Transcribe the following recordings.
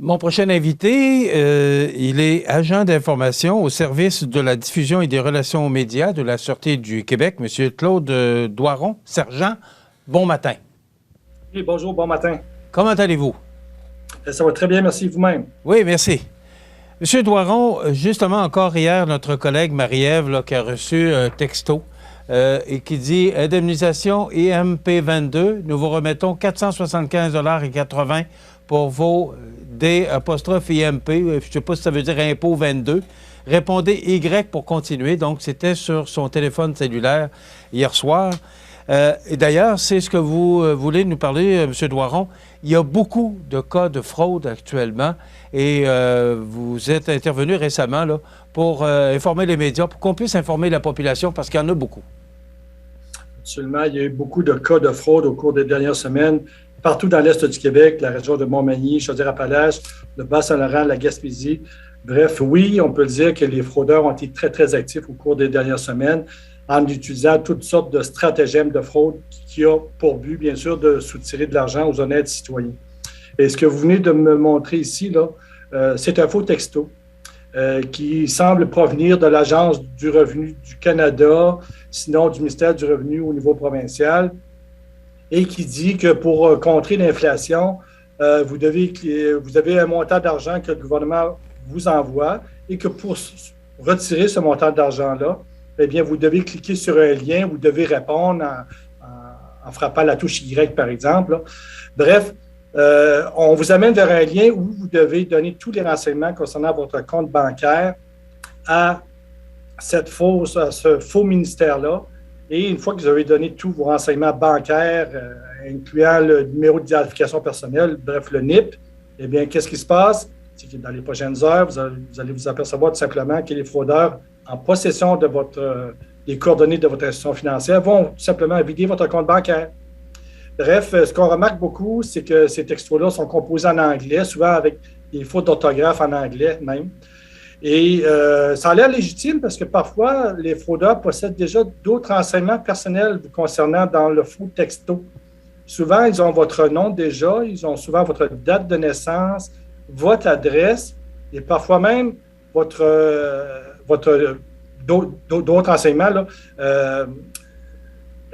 Mon prochain invité, il est agent d'information au service de la diffusion et des relations aux médias de la Sûreté du Québec, M. Claude Doiron. Sergent, bon matin. Oui, bonjour, bon matin. Comment allez-vous? Ça va très bien, merci vous-même. Oui, merci. M. Doiron, justement, encore hier, notre collègue Marie-Ève qui a reçu un texto et qui dit « Indemnisation IMP 22, nous vous remettons 475,80 $ pour vos D''IMP, je ne sais pas si ça veut dire impôt 22. Répondez Y pour continuer. » Donc, c'était sur son téléphone cellulaire hier soir. Et d'ailleurs, c'est ce que vous voulez nous parler, M. Doiron. Il y a beaucoup de cas de fraude actuellement et vous êtes intervenu récemment là, pour informer les médias, pour qu'on puisse informer la population parce qu'il y en a beaucoup. Absolument. Il y a eu beaucoup de cas de fraude au cours des dernières semaines, partout dans l'Est du Québec, la région de Montmagny, Chaudière-Appalaches, le Bas-Saint-Laurent, la Gaspésie. Bref, oui, on peut le dire que les fraudeurs ont été très, très actifs au cours des dernières semaines en utilisant toutes sortes de stratagèmes de fraude qui ont pour but, bien sûr, de soutirer de l'argent aux honnêtes citoyens. Et ce que vous venez de me montrer ici, là, c'est un faux texto qui semble provenir de l'Agence du revenu du Canada, sinon du ministère du Revenu au niveau provincial, et qui dit que pour contrer l'inflation, vous avez un montant d'argent que le gouvernement vous envoie et que pour retirer ce montant d'argent-là, eh bien, vous devez cliquer sur un lien, vous devez répondre en frappant la touche Y, par exemple. Là. Bref, on vous amène vers un lien où vous devez donner tous les renseignements concernant votre compte bancaire à ce faux ministère-là. Et une fois que vous avez donné tous vos renseignements bancaires, incluant le numéro d'identification personnelle, bref, le NIP, eh bien, qu'est-ce qui se passe? C'est que dans les prochaines heures, vous allez vous apercevoir tout simplement que les fraudeurs en possession de des coordonnées de votre institution financière vont tout simplement vider votre compte bancaire. Bref, ce qu'on remarque beaucoup, c'est que ces textos-là sont composés en anglais, souvent avec des fautes d'orthographe en anglais même. Et ça a l'air légitime parce que parfois, les fraudeurs possèdent déjà d'autres renseignements personnels vous concernant dans le faux texto. Souvent, ils ont votre nom déjà, ils ont souvent votre date de naissance, votre adresse et parfois même d'autres renseignements, là,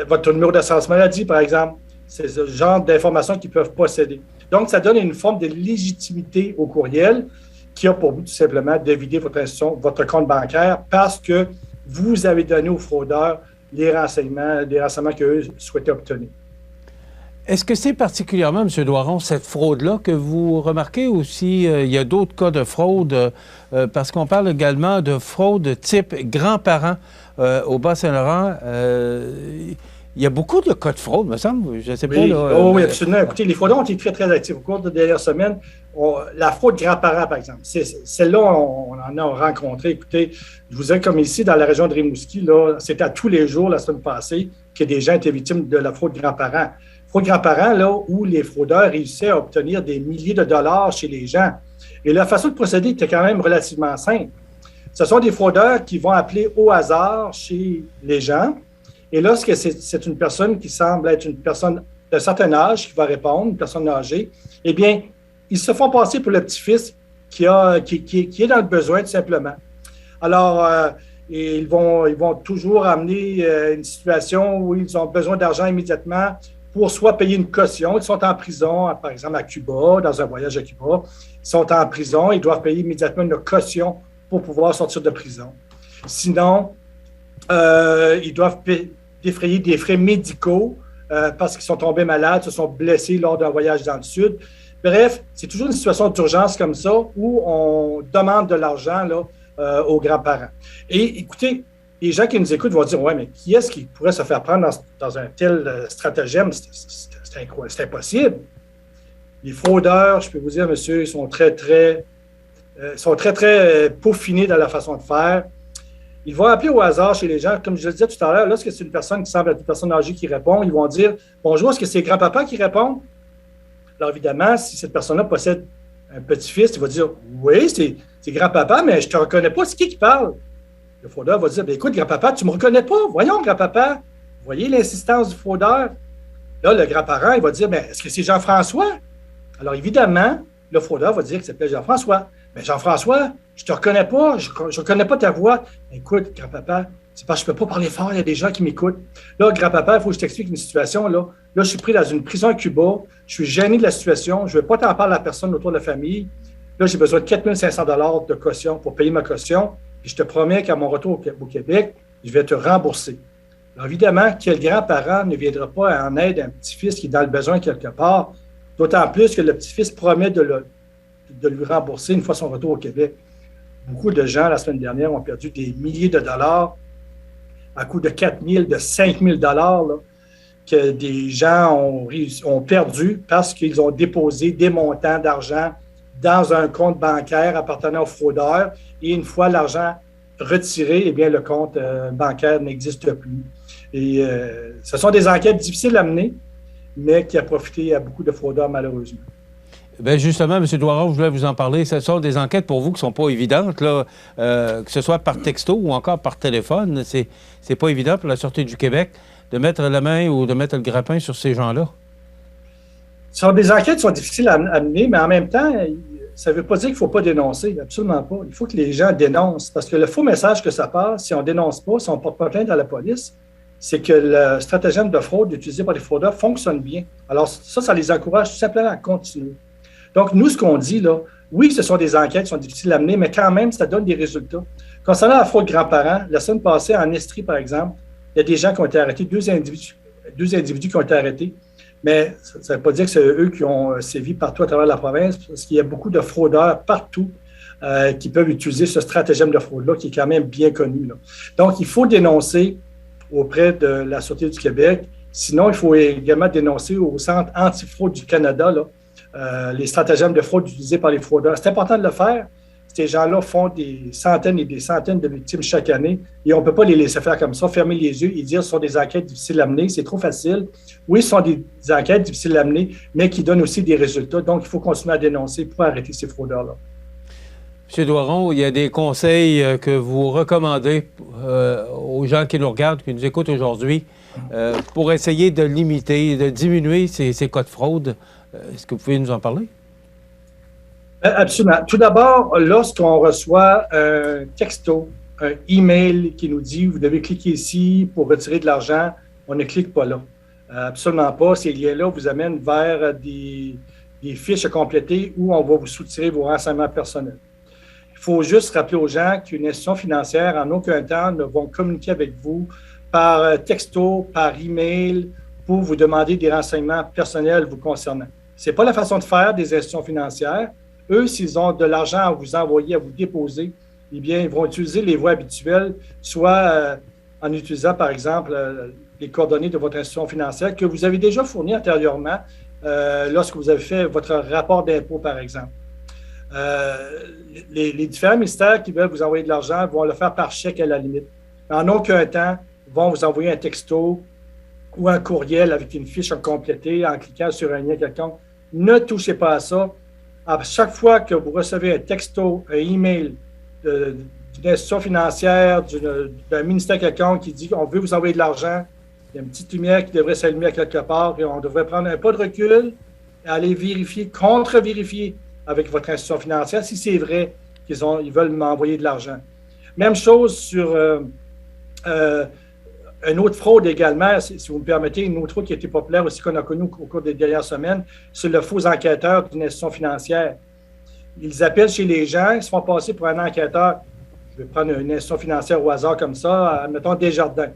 votre numéro d'assurance maladie, par exemple. C'est ce genre d'informations qu'ils peuvent posséder. Donc, ça donne une forme de légitimité au courriel qui a pour but tout simplement de vider votre compte bancaire parce que vous avez donné aux fraudeurs les renseignements qu'eux souhaitaient obtenir. Est-ce que c'est particulièrement, M. Doiron, cette fraude-là que vous remarquez aussi? Il y a d'autres cas de fraude, parce qu'on parle également de fraude type grands-parents au Bas-Saint-Laurent. Il y a beaucoup de cas de fraude, me semble. Je ne sais pas. Là, oui, absolument. Écoutez, les fraudeurs ont été très, très actifs au cours des dernières semaines. La fraude grands-parents, par exemple, celle-là, on en a rencontré. Écoutez, je vous disais, comme ici, dans la région de Rimouski, là, c'était à tous les jours, la semaine passée, que des gens étaient victimes de la fraude grands-parents. Fraude grands-parents, là, où les fraudeurs réussissaient à obtenir des milliers de dollars chez les gens. Et la façon de procéder était quand même relativement simple. Ce sont des fraudeurs qui vont appeler au hasard chez les gens. Et lorsque c'est une personne qui semble être une personne d'un certain âge qui va répondre, une personne âgée, eh bien, ils se font passer pour le petit-fils qui est dans le besoin, tout simplement. Alors, ils vont toujours amener une situation où ils ont besoin d'argent immédiatement pour soit payer une caution. Ils sont en prison, par exemple à Cuba, dans un voyage à Cuba. Ils sont en prison, ils doivent payer immédiatement une caution pour pouvoir sortir de prison. Sinon, ils doivent défrayer des frais médicaux parce qu'ils sont tombés malades, se sont blessés lors d'un voyage dans le Sud. Bref, c'est toujours une situation d'urgence comme ça où on demande de l'argent là, aux grands-parents. Et écoutez, les gens qui nous écoutent vont dire « Ouais, mais qui est-ce qui pourrait se faire prendre dans un tel stratagème? C'est impossible. » Les fraudeurs, je peux vous dire, monsieur, ils sont très, très peaufinés dans la façon de faire. Ils vont appeler au hasard chez les gens. Comme je le disais tout à l'heure, lorsque c'est une personne qui semble être une personne âgée qui répond, ils vont dire « Bonjour, est-ce que c'est grand-papa qui répond? » Alors évidemment, si cette personne-là possède un petit-fils, il va dire « Oui, c'est grand-papa, mais je ne te reconnais pas, c'est qui parle? » Le fraudeur va dire « Écoute, grand-papa, tu ne me reconnais pas? Voyons, grand-papa. » Vous voyez l'insistance du fraudeur? Là, le grand-parent, il va dire « Est-ce que c'est Jean-François? » Alors évidemment, Le fraudeur va dire qu'il s'appelle Jean-François. Mais Jean-François, je ne te reconnais pas, je ne reconnais pas ta voix. Écoute, grand-papa, c'est parce que je ne peux pas parler fort, il y a des gens qui m'écoutent. Là, grand-papa, il faut que je t'explique une situation. Là, je suis pris dans une prison à Cuba, je suis gêné de la situation, je ne veux pas t'en parler à personne autour de la famille. Là, j'ai besoin de 4 500 $ de caution pour payer ma caution. Et je te promets qu'à mon retour au Québec, je vais te rembourser. Alors, évidemment, quel grand-parent ne viendra pas en aide à un petit-fils qui est dans le besoin quelque part, d'autant plus que le petit-fils promet de lui rembourser une fois son retour au Québec. Beaucoup de gens, la semaine dernière, ont perdu des milliers de dollars à coût de 4 000, de 5 000 $ que des gens ont perdu parce qu'ils ont déposé des montants d'argent dans un compte bancaire appartenant aux fraudeurs. Et une fois l'argent retiré, eh bien, le compte bancaire n'existe plus. Et ce sont des enquêtes difficiles à mener, mais qui a profité à beaucoup de fraudeurs, malheureusement. Bien, justement, M. Doiron, je voulais vous en parler. Ce sont des enquêtes pour vous qui ne sont pas évidentes, là, que ce soit par texto ou encore par téléphone. C'est pas évident pour la Sûreté du Québec de mettre la main ou de mettre le grappin sur ces gens-là. Ce sont des enquêtes qui sont difficiles à mener, mais en même temps, ça ne veut pas dire qu'il ne faut pas dénoncer. Absolument pas. Il faut que les gens dénoncent. Parce que le faux message que ça passe, si on ne dénonce pas, si on ne porte pas plainte à la police, c'est que le stratagème de fraude utilisé par les fraudeurs fonctionne bien. Alors ça les encourage tout simplement à continuer. Donc, nous, ce qu'on dit, là, oui, ce sont des enquêtes qui sont difficiles à mener, mais quand même, ça donne des résultats. Concernant la fraude grands-parents, la semaine passée, en Estrie, par exemple, il y a des gens qui ont été arrêtés, deux individus qui ont été arrêtés, mais ça ne veut pas dire que c'est eux qui ont sévi partout à travers la province, parce qu'il y a beaucoup de fraudeurs partout qui peuvent utiliser ce stratagème de fraude-là, qui est quand même bien connu, là. Donc, il faut dénoncer auprès de la Sûreté du Québec. Sinon, il faut également dénoncer au Centre antifraude du Canada, là, les stratagèmes de fraude utilisés par les fraudeurs. C'est important de le faire. Ces gens-là font des centaines et des centaines de victimes chaque année et on ne peut pas les laisser faire comme ça, fermer les yeux et dire que ce sont des enquêtes difficiles à mener. C'est trop facile. Oui, ce sont des enquêtes difficiles à mener, mais qui donnent aussi des résultats. Donc, il faut continuer à dénoncer pour arrêter ces fraudeurs-là. M. Doiron, il y a des conseils que vous recommandez aux gens qui nous regardent, qui nous écoutent aujourd'hui, pour essayer de limiter, de diminuer ces cas de fraude. Est-ce que vous pouvez nous en parler? Absolument. Tout d'abord, lorsqu'on reçoit un texto, un email qui nous dit « Vous devez cliquer ici pour retirer de l'argent », on ne clique pas là. Absolument pas. Ces liens-là vous amènent vers des fiches à compléter où on va vous soutirer vos renseignements personnels. Il faut juste rappeler aux gens qu'une institution financière, en aucun temps, ne vont communiquer avec vous par texto, par email, pour vous demander des renseignements personnels vous concernant. Ce n'est pas la façon de faire des institutions financières. Eux, s'ils ont de l'argent à vous envoyer, à vous déposer, eh bien, ils vont utiliser les voies habituelles, soit en utilisant, par exemple, les coordonnées de votre institution financière que vous avez déjà fournies antérieurement lorsque vous avez fait votre rapport d'impôt, par exemple. Les différents ministères qui veulent vous envoyer de l'argent vont le faire par chèque à la limite. En aucun temps, vont vous envoyer un texto ou un courriel avec une fiche à compléter en cliquant sur un lien quelconque. Ne touchez pas à ça. À chaque fois que vous recevez un texto, un email d'une institution financière, d'un ministère quelconque qui dit qu'on veut vous envoyer de l'argent, il y a une petite lumière qui devrait s'allumer à quelque part et on devrait prendre un pas de recul et aller vérifier, contre-vérifier avec votre institution financière si c'est vrai qu'ils veulent m'envoyer de l'argent. Même chose sur une autre fraude également, si vous me permettez, une autre fraude qui a été populaire aussi qu'on a connue au cours des dernières semaines, c'est le faux enquêteur d'une institution financière. Ils appellent chez les gens, ils se font passer pour un enquêteur. Je vais prendre une institution financière au hasard comme ça, mettons Desjardins.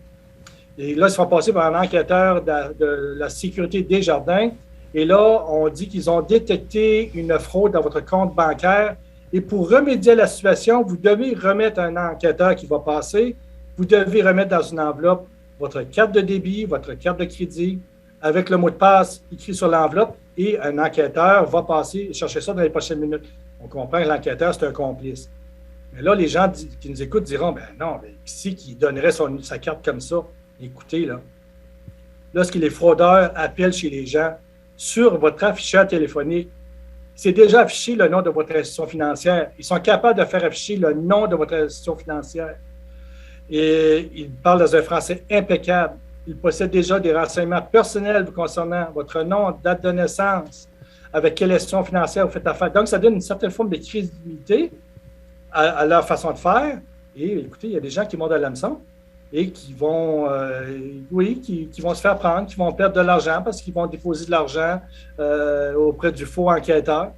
Et là, ils se font passer pour un enquêteur de la sécurité Desjardins. Et là, on dit qu'ils ont détecté une fraude dans votre compte bancaire. Et pour remédier à la situation, vous devez remettre un enquêteur qui va passer. Vous devez remettre dans une enveloppe votre carte de débit, votre carte de crédit, avec le mot de passe écrit sur l'enveloppe, et un enquêteur va passer et chercher ça dans les prochaines minutes. On comprend que l'enquêteur, c'est un complice. Mais là, les gens qui nous écoutent diront, ben non, mais qui donnerait sa carte comme ça? Écoutez, là, lorsque les fraudeurs appellent chez les gens sur votre afficheur téléphonique, c'est déjà affiché le nom de votre institution financière. Ils sont capables de faire afficher le nom de votre institution financière. Et ils parlent dans un français impeccable. Ils possèdent déjà des renseignements personnels vous concernant, votre nom, date de naissance, avec quelle institution financière vous faites affaire. Donc, ça donne une certaine forme de crédibilité à leur façon de faire. Et écoutez, il y a des gens qui montent à l'hameçon et qui vont, qui vont se faire prendre, qui vont perdre de l'argent parce qu'ils vont déposer de l'argent auprès du faux enquêteur,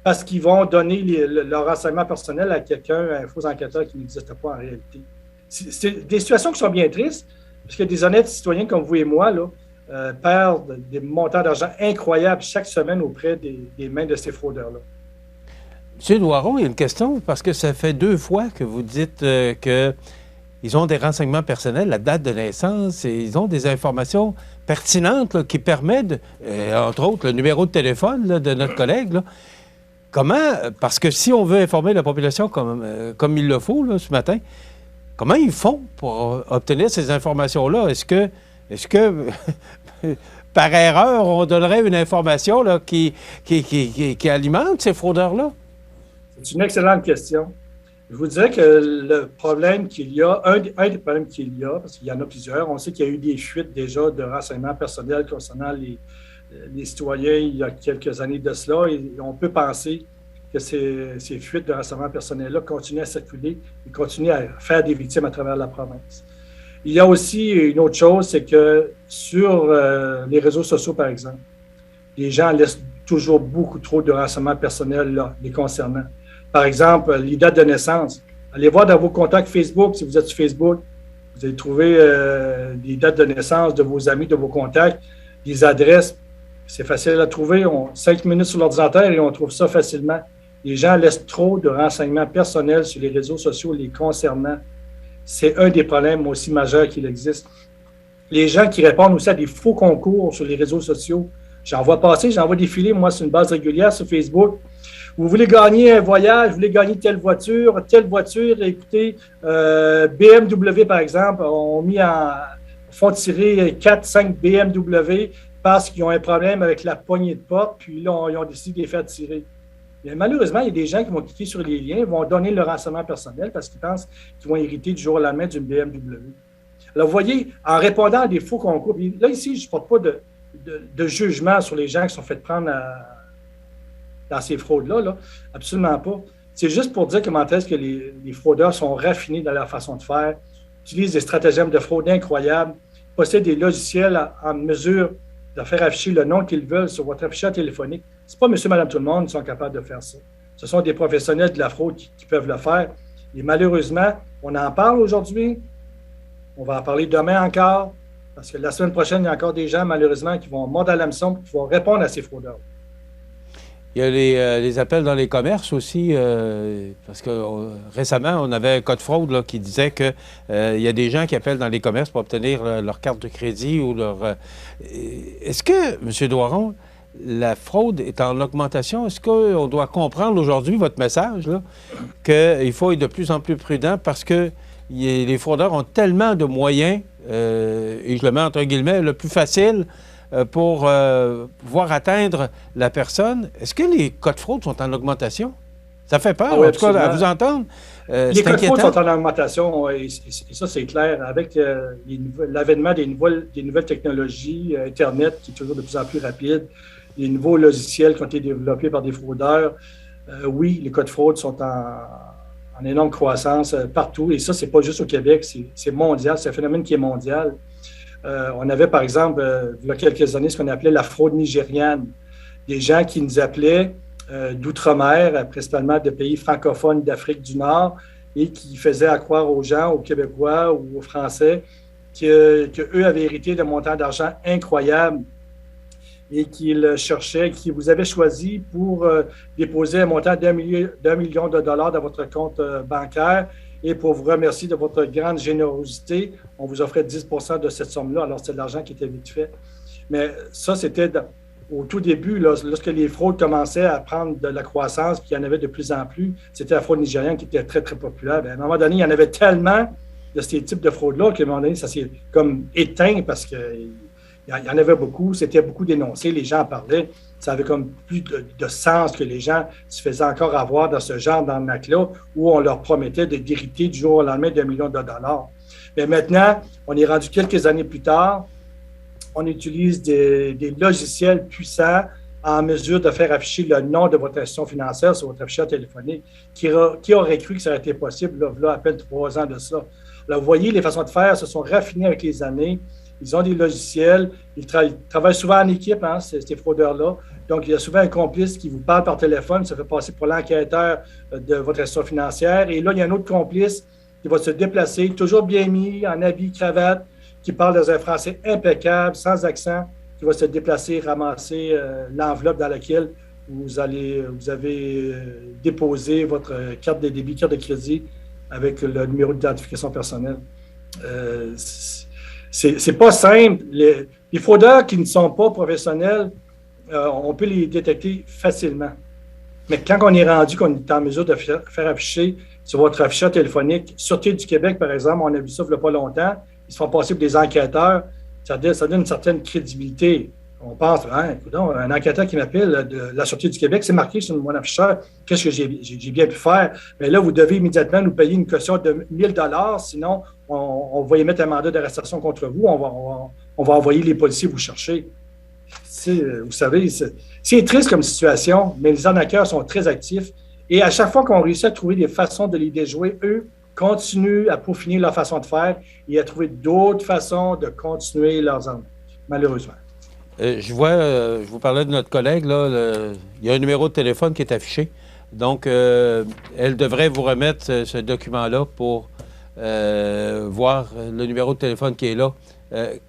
parce qu'ils vont donner leur renseignement personnel à quelqu'un, un faux enquêteur qui n'existe pas en réalité. C'est des situations qui sont bien tristes, parce que des honnêtes citoyens comme vous et moi là, perdent des montants d'argent incroyables chaque semaine auprès des mains de ces fraudeurs-là. M. Doiron, il y a une question, parce que ça fait 2 fois que vous dites qu'ils ont des renseignements personnels, la date de naissance, et ils ont des informations pertinentes là, qui permettent, entre autres, le numéro de téléphone là, de notre collègue. Là. Comment, parce que si on veut informer la population comme il le faut là, ce matin, comment ils font pour obtenir ces informations-là? Est-ce que par erreur, on donnerait une information là, qui alimente ces fraudeurs-là? C'est une excellente question. Je vous dirais que le problème qu'il y a, un des problèmes qu'il y a, parce qu'il y en a plusieurs, on sait qu'il y a eu des fuites déjà de renseignements personnels concernant les citoyens il y a quelques années de cela, et on peut penser que ces fuites de renseignements personnels-là continuent à circuler et continuent à faire des victimes à travers la province. Il y a aussi une autre chose, c'est que sur les réseaux sociaux, par exemple, les gens laissent toujours beaucoup trop de renseignements personnels là, les concernant. Par exemple, les dates de naissance. Allez voir dans vos contacts Facebook, si vous êtes sur Facebook, vous allez trouver des dates de naissance de vos amis, de vos contacts, des adresses. C'est facile à trouver. 5 minutes sur l'ordinateur et on trouve ça facilement. Les gens laissent trop de renseignements personnels sur les réseaux sociaux les concernant. C'est un des problèmes aussi majeurs qu'il existe. Les gens qui répondent aussi à des faux concours sur les réseaux sociaux. J'en vois passer, j'en vois défiler, moi, sur une base régulière sur Facebook. Vous voulez gagner un voyage, vous voulez gagner telle voiture, écoutez, BMW, par exemple, font tirer 4-5 BMW parce qu'ils ont un problème avec la poignée de porte, puis là, ils ont décidé de les faire tirer. Mais malheureusement, il y a des gens qui vont cliquer sur les liens, vont donner leur renseignement personnel parce qu'ils pensent qu'ils vont hériter du jour au lendemain d'une BMW. Alors, vous voyez, en répondant à des faux concours, là, ici, je ne porte pas de jugement sur les gens qui sont fait prendre dans ces fraudes-là, là. Absolument pas. C'est juste pour dire comment est-ce que les fraudeurs sont raffinés dans leur façon de faire, utilisent des stratagèmes de fraude incroyables, possèdent des logiciels en mesure de faire afficher le nom qu'ils veulent sur votre afficheur téléphonique. C'est pas monsieur, madame, tout le monde qui sont capables de faire ça. Ce sont des professionnels de la fraude qui peuvent le faire. Et malheureusement, on en parle aujourd'hui. On va en parler demain encore, parce que la semaine prochaine, il y a encore des gens, malheureusement, qui vont mordre à l'hameçon, qui vont répondre à ces fraudeurs. Il y a les appels dans les commerces aussi, parce que récemment, on avait un cas de fraude là, qui disait qu'il y a des gens qui appellent dans les commerces pour obtenir leur carte de crédit ou leur... Est-ce que, M. Doiron, la fraude est en augmentation? Est-ce qu'on doit comprendre aujourd'hui votre message, là, qu'il faut être de plus en plus prudent parce que les fraudeurs ont tellement de moyens, et je le mets entre guillemets, le plus facile pour pouvoir atteindre la personne. Est-ce que les cas de fraude sont en augmentation? Ça fait peur, en tout cas, à vous entendre. Les cas de fraude sont en augmentation, et ça, c'est clair. Avec l'avènement des nouvelles technologies, Internet qui est toujours de plus en plus rapide, les nouveaux logiciels qui ont été développés par des fraudeurs, oui, les cas de fraude sont en énorme croissance partout. Et ça, c'est pas juste au Québec, c'est mondial, c'est un phénomène qui est mondial. On avait, par exemple, il y a quelques années, ce qu'on appelait la fraude nigériane. Des gens qui nous appelaient d'outre-mer, principalement de pays francophones d'Afrique du Nord, et qui faisaient croire aux gens, aux Québécois ou aux Français, qu'eux avaient hérité d'un montant d'argent incroyable et qu'ils cherchaient, qu'ils vous avaient choisi pour déposer un montant d'1 million de dollars dans votre compte bancaire. Et pour vous remercier de votre grande générosité, on vous offrait 10 % de cette somme-là. Alors, c'était de l'argent qui était vite fait. Mais ça, c'était au tout début, lorsque les fraudes commençaient à prendre de la croissance, puis il y en avait de plus en plus. C'était la fraude nigériane qui était très, très populaire. Bien, à un moment donné, il y en avait tellement de ces types de fraudes-là qu'à un moment donné, ça s'est comme éteint parce qu'il y en avait beaucoup. C'était beaucoup dénoncé. Les gens en parlaient. Ça avait comme plus de sens que les gens se faisaient encore avoir dans ce genre d'arnaque-là où on leur promettait d'hériter du jour au lendemain d'1 million de dollars. Mais maintenant, on est rendu quelques années plus tard, on utilise des logiciels puissants en mesure de faire afficher le nom de votre institution financière sur votre afficheur téléphonique. Qui aurait cru que ça aurait été possible, là, à peine 3 ans de ça? Là, vous voyez, les façons de faire se sont raffinées avec les années. Ils ont des logiciels. Ils travaillent souvent en équipe, hein, ces fraudeurs-là. Donc, il y a souvent un complice qui vous parle par téléphone, ça fait passer pour l'enquêteur de votre institution financière. Et là, il y a un autre complice qui va se déplacer, toujours bien mis, en habit, cravate, qui parle dans un français impeccable, sans accent, qui va se déplacer, ramasser l'enveloppe dans laquelle vous avez déposé votre carte de débit, carte de crédit avec le numéro d'identification personnelle. C'est pas simple. Les fraudeurs qui ne sont pas professionnels, on peut les détecter facilement. Mais quand on est rendu, qu'on est en mesure de faire afficher sur votre afficheur téléphonique, Sûreté du Québec, par exemple, on a vu ça il n'y a pas longtemps, ils se font passer pour des enquêteurs, ça donne une certaine crédibilité. On pense, écoute, un enquêteur qui m'appelle de la Sûreté du Québec, c'est marqué sur mon afficheur, qu'est-ce que j'ai bien pu faire? Mais là, vous devez immédiatement nous payer une caution de 1 000 $, sinon on va émettre un mandat d'arrestation contre vous, on va envoyer les policiers vous chercher. Vous savez, c'est triste comme situation, mais les arnaqueurs sont très actifs. Et à chaque fois qu'on réussit à trouver des façons de les déjouer, eux continuent à peaufiner leur façon de faire et à trouver d'autres façons de continuer leurs arnaques, malheureusement. Je vous parlais de notre collègue, là, il y a un numéro de téléphone qui est affiché. Donc, elle devrait vous remettre ce document-là pour voir le numéro de téléphone qui est là,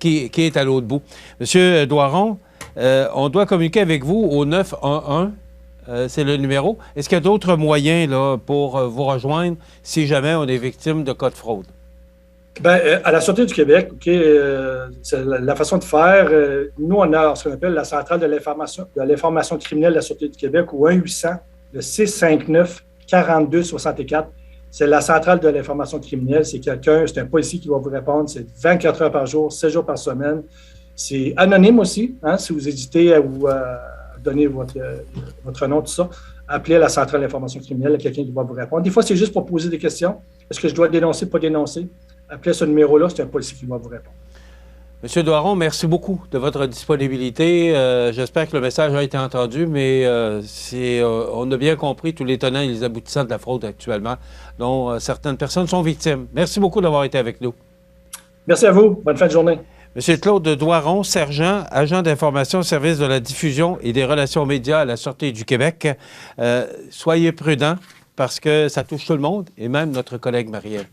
qui est à l'autre bout. Monsieur Doiron, on doit communiquer avec vous au 911, c'est le numéro. Est-ce qu'il y a d'autres moyens là, pour vous rejoindre si jamais on est victime de cas de fraude? Bien, à la Sûreté du Québec, c'est la façon de faire. Nous, on a ce qu'on appelle la centrale de l'information criminelle de la Sûreté du Québec, ou 1-800, le 659-4264. C'est la centrale de l'information criminelle. C'est un policier qui va vous répondre. C'est 24 heures par jour, 7 jours par semaine. C'est anonyme aussi, hein, si vous hésitez à vous donner votre nom, tout ça. Appelez à la centrale d'information criminelle, il y a quelqu'un qui va vous répondre. Des fois, c'est juste pour poser des questions. Est-ce que je dois dénoncer, pas dénoncer? Appelez ce numéro-là, c'est un policier qui va vous répondre. Monsieur Doiron, merci beaucoup de votre disponibilité. J'espère que le message a été entendu, mais on a bien compris tous les tenants et les aboutissants de la fraude actuellement, dont certaines personnes sont victimes. Merci beaucoup d'avoir été avec nous. Merci à vous. Bonne fin de journée. Monsieur Claude Doiron, sergent, agent d'information au service de la diffusion et des relations médias à la Sûreté du Québec. Soyez prudents parce que ça touche tout le monde et même notre collègue Marie-Ève.